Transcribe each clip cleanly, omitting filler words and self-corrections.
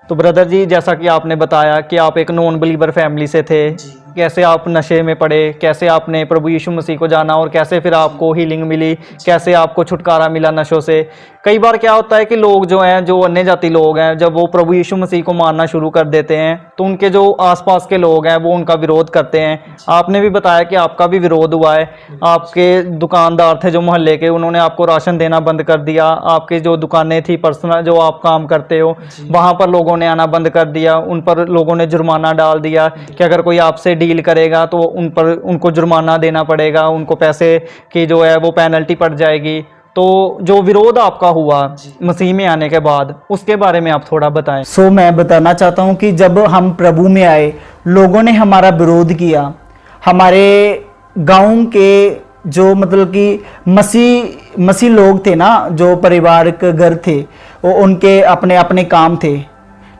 तो ब्रदर जी, जैसा कि आपने बताया कि आप एक नॉन बिलीवर फैमिली से थे, कैसे आप नशे में पड़े, कैसे आपने प्रभु यीशु मसीह को जाना और कैसे फिर आपको हीलिंग मिली, कैसे आपको छुटकारा मिला नशों से। कई बार क्या होता है कि लोग जो हैं, जो अन्य जाति लोग हैं, जब वो प्रभु यीशु मसीह को मानना शुरू कर देते हैं तो उनके जो आसपास के लोग हैं वो उनका विरोध करते हैं। आपने भी बताया कि आपका भी विरोध हुआ है। आपके दुकानदार थे जो मोहल्ले के, उन्होंने आपको राशन देना बंद कर दिया। आपकी जो दुकानें थी पर्सनल, जो आप काम करते हो, वहाँ पर लोगों ने आना बंद कर दिया। उन पर लोगों ने जुर्माना डाल दिया कि अगर कोई आपसे डील करेगा तो उनको जुर्माना देना पड़ेगा, उनको पैसे की जो है वो पेनल्टी पड़ जाएगी। तो जो विरोध आपका हुआ मसीह में आने के बाद, उसके बारे में आप थोड़ा बताएं। मैं बताना चाहता हूँ कि जब हम प्रभु में आए, लोगों ने हमारा विरोध किया। हमारे गांव के जो मतलब कि मसीह लोग थे ना, जो पारिवारिक घर थे, वो उनके अपने अपने काम थे,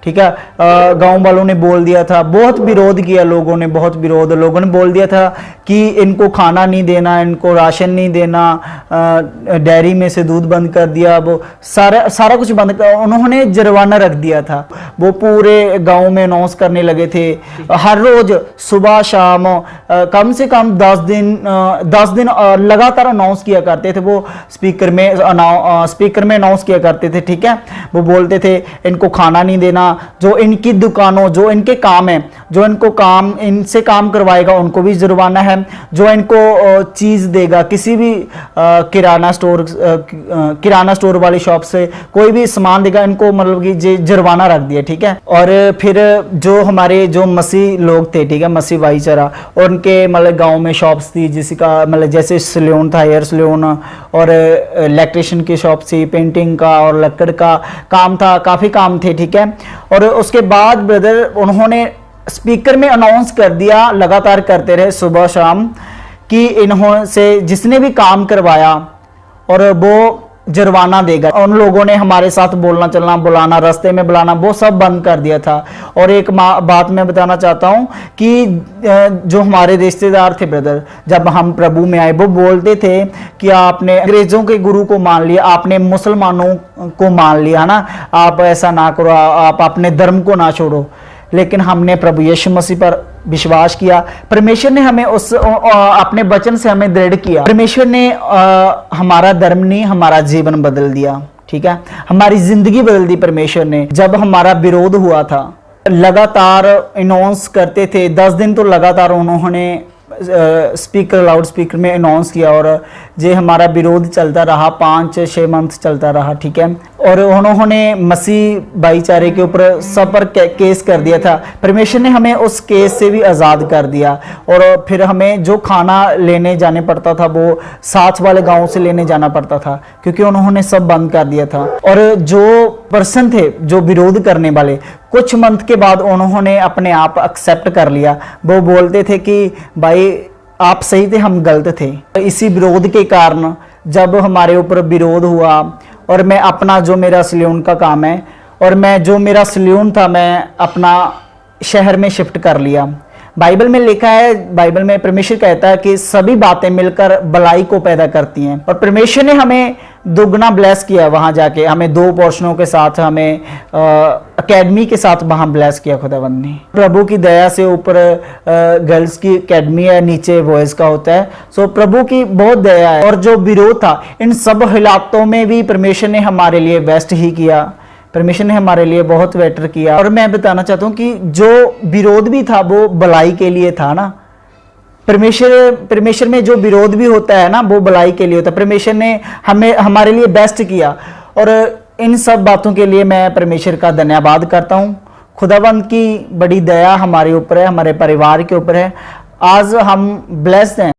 ठीक है। गांव वालों ने बोल दिया था, बहुत विरोध किया लोगों ने, बहुत विरोध। लोगों ने बोल दिया था कि इनको खाना नहीं देना, इनको राशन नहीं देना, डेयरी में से दूध बंद कर दिया, वो सारा कुछ बंद कर, उन्होंने जुर्माना रख दिया था। वो पूरे गांव में अनाउंस करने लगे थे, हर रोज सुबह शाम कम से कम 10 दिन लगातार अनाउंस किया करते थे। वो स्पीकर में अनाउंस किया करते थे, ठीक है। वो बोलते थे इनको खाना नहीं देना, जो इनकी दुकानों, जो इनके काम है, जो इनसे काम करवाएगा उनको भी जुर्माना है, जो इनको चीज देगा, किसी भी किराना स्टोर वाली शॉप से कोई भी सामान देगा, इनको मतलब कि जुर्माना रख दिया, ठीक है। और फिर जो हमारे जो मसीह लोग थे, ठीक है, मसीह भाईचारा, उनके मतलब गांव में शॉप्स थी, जिसका मतलब जैसे सैलून था, हेयर सैलून, और इलेक्ट्रिशियन की शॉप थी, पेंटिंग का और लकड़ का काम था, काफी काम थे, ठीक है। और उसके बाद ब्रदर उन्होंने स्पीकर में अनाउंस कर दिया, लगातार करते रहे सुबह शाम, कि इन्होंने से जिसने भी काम करवाया और वो जुर्माना देगा। उन लोगों ने हमारे साथ बोलना चलना, बुलाना, रास्ते में बुलाना, वो सब बंद कर दिया था। और एक बात मैं बताना चाहता हूँ कि जो हमारे रिश्तेदार थे ब्रदर, जब हम प्रभु में आए, वो बोलते थे कि आपने अंग्रेजों के गुरु को मान लिया, आपने मुसलमानों को मान लिया ना, आप ऐसा ना करो, आप अपने धर्म को ना छोड़ो। लेकिन हमने प्रभु यीशु मसीह पर विश्वास किया। परमेश्वर ने हमें अपने वचन से हमें दृढ़ किया। परमेश्वर ने हमारा धर्म नहीं, हमारा जीवन बदल दिया, ठीक है, हमारी जिंदगी बदल दी परमेश्वर ने। जब हमारा विरोध हुआ था, लगातार अनाउंस करते थे, 10 दिन तो लगातार उन्होंने लाउड स्पीकर में अनाउंस किया, और जे हमारा विरोध चलता रहा, 5-6 मंथ चलता रहा, ठीक है। और उन्होंने मसीह भाईचारे के ऊपर सब पर केस कर दिया था। परमेश्वर ने हमें उस केस से भी आज़ाद कर दिया। और फिर हमें जो खाना लेने जाने पड़ता था, वो साथ वाले गांव से लेने जाना पड़ता था, क्योंकि उन्होंने सब बंद कर दिया था। और जो पर्सन थे, जो विरोध करने वाले, कुछ मंथ के बाद उन्होंने अपने आप एक्सेप्ट कर लिया। वो बोलते थे कि भाई आप सही थे, हम गलत थे। इसी विरोध के कारण जब हमारे ऊपर विरोध हुआ, और मैं अपना जो मेरा सैलून का काम है, और मैं जो मेरा सैलून था, मैं अपना शहर में शिफ्ट कर लिया। बाइबल में लिखा है, बाइबल में परमेश्वर कहता है कि सभी बातें मिलकर भलाई को पैदा करती हैं। और परमेश्वर ने हमें दुगना ब्लेस किया वहां जाके, हमें 2 पोर्शनों के साथ, हमें एकेडमी के साथ वहां ब्लेस किया खुदावंद ने। प्रभु की दया से ऊपर गर्ल्स की एकेडमी है, नीचे बॉयज का होता है। सो प्रभु की बहुत दया है। और जो विरोध था, इन सब हालातों में भी परमेश्वर ने हमारे लिए बेस्ट ही किया। परमेश्वर ने हमारे लिए बहुत बेटर किया। और मैं बताना चाहता हूँ कि जो विरोध भी था, वो भलाई के लिए था ना। परमेश्वर में जो विरोध भी होता है ना, वो भलाई के लिए होता है। परमेश्वर ने हमारे लिए बेस्ट किया। और इन सब बातों के लिए मैं परमेश्वर का धन्यवाद करता हूँ। खुदावंद की बड़ी दया हमारे ऊपर है, हमारे परिवार के ऊपर है। आज हम ब्लेस्ड हैं।